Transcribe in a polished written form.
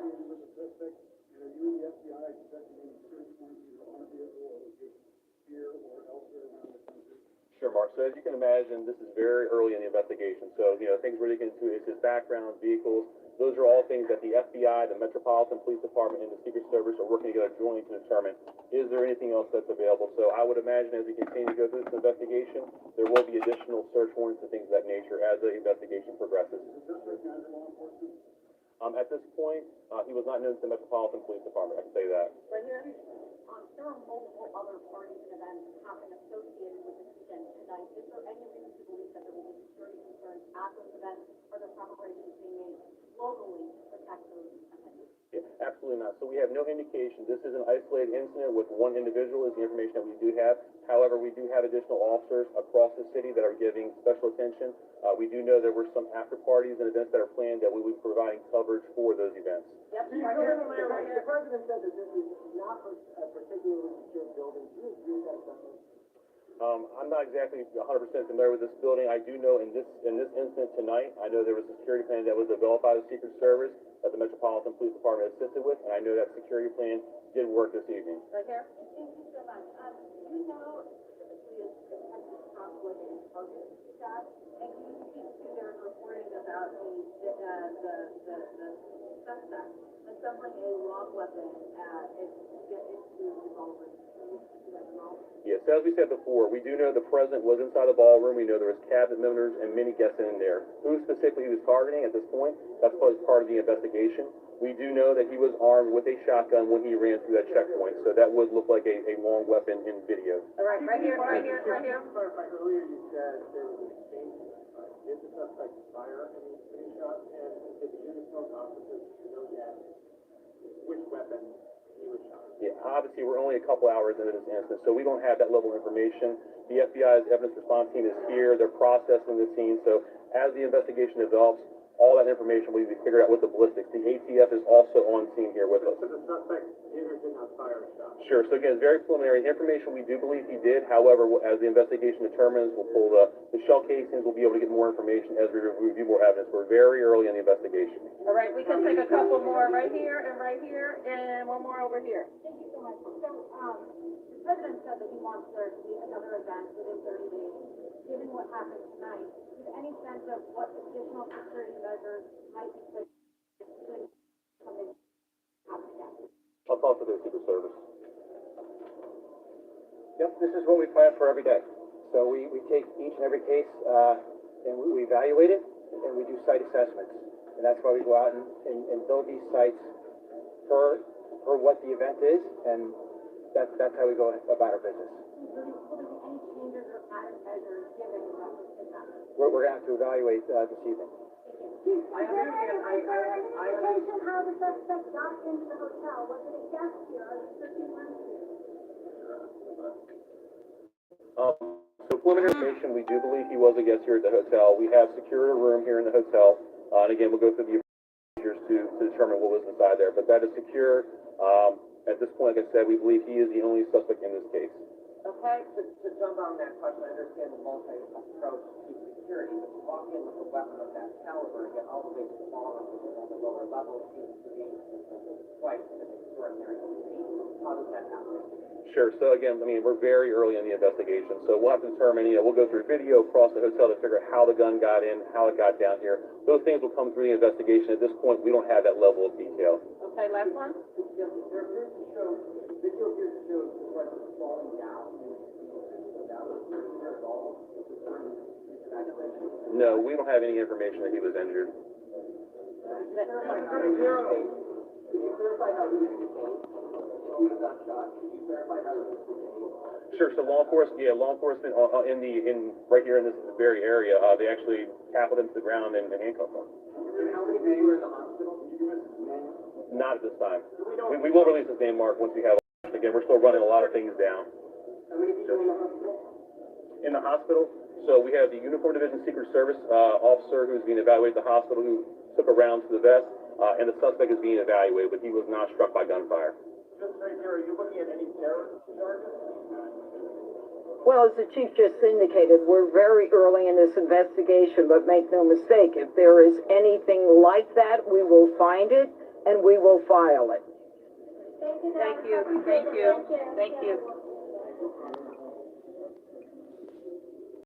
in with the suspect, and are you and the FBI investigating search warrants either on a vehicle or location here or elsewhere around the country? Sure, Mark. So as you can imagine, this is very early in the investigation. So, things we're looking into is his background, vehicles. Those are all things that the FBI, the Metropolitan Police Department, and the Secret Service are working together jointly to determine, is there anything else that's available? So I would imagine as we continue to go through this investigation, there will be additional search warrants and things of that nature as the investigation progresses. Is the suspect known to law enforcement? At this point, he was not known to the Metropolitan Police Department, I can say that. Right here, there are multiple other parties and events happening associated with this event tonight. Is there any reason to believe that there will be security concerns at those events? Are there preparations being made locally to protect those attendees? Yeah, absolutely not. So we have no indication. This is an isolated incident with one individual is the information that we do have. However, we do have additional officers across the city that are giving special attention. We do know there were some after parties and events that are planned that we will be providing coverage for those events. Yep, The president said that this is not a particularly secure building. Do you agree with that assessment? I'm not exactly 100% familiar with this building. I do know in this incident tonight, I know there was a security plan that was developed by the Secret Service that the Metropolitan Police Department assisted with, and I know that security plan did work this evening. right here. Thank you so much. You know, typically it's potential conflict in target shot, and can you speak to their reporting about the suspect assembling a long weapon to get into the ballroom? Yes, as we said before, we do know the president was inside the ballroom. We know there was cabinet members and many guests in there. Who specifically he was targeting at this point, that's part of the investigation. We do know that he was armed with a shotgun when he ran through that checkpoint, so that would look like a long weapon in video. All right, right here. Clarify, earlier you said there was an exchange. Did the suspect fire any shots? And did the uniformed officers know yet which weapon he was shot? Yeah, obviously we're only a couple hours into this incident, so we don't have that level of information. The FBI's evidence response team is here. They're processing the scene, so as the investigation develops, all that information will be figured out with the ballistics. The ATF is also on scene here with us. So the suspect did or did not fire a shot? Sure. So again, it's very preliminary information. We do believe he did. However, as the investigation determines, we'll pull the shell casings. We'll be able to get more information as we review more evidence. We're very early in the investigation. All right, we can take a couple more right here, and one more over here. Thank you so much. So, the president said that he wants there to be another event within 30 days. Given what happened tonight, do you have any sense of what additional security measures might be put in something happen again? I'll talk to the Secret Service. Yep, this is what we plan for every day. So we take each and every case and we evaluate it, and we do site assessments. And that's why we go out and build these sites for what the event is, and that's how we go about our business. Will there be any changes or added measures given what has happened? We're going to have to evaluate this evening. I Indication how the suspect got into the hotel? Was it a guest here? Are you searching rooms here? So preliminary information, we do believe he was a guest here at the hotel. We have secured a room here in the hotel, and again, we'll go through the procedures to determine what was inside there. But that is secure. At this point, like I said, we believe he is the only suspect in this case. Okay. To jump on that question, I understand the multi-approach to security, but to walk in with a weapon of that caliber and get all the way to the ballroom, which is on the lower level, seems to be quite an extraordinary feat. How does that happen? Sure. So again, I mean, we're very early in the investigation, so we'll have to determine, we'll go through video across the hotel to figure out how the gun got in, how it got down here. Those things will come through the investigation. At this point, we don't have that level of detail. Okay, last one. Video appears to show the person falling down. No, we don't have any information that he was injured. Can you clarify how he was detained? He got shot. Can you clarify how he was detained? Sure. So law enforcement right here in this very area, they actually tackled him to the ground and handcuffed him. How many days were in the hospital? Not at this time. We will release his name, Mark, once we have. Again, we're still running a lot of things down. How many people in the hospital? In the hospital, so we have the Uniform Division Secret Service officer who's being evaluated at the hospital who took a round to the vest, and the suspect is being evaluated, but he was not struck by gunfire. Just right here, are you looking at any terrorist charges? Well, as the chief just indicated, we're very early in this investigation, but make no mistake, if there is anything like that, we will find it. and we will file it. Thank you. Thank you. Thank you.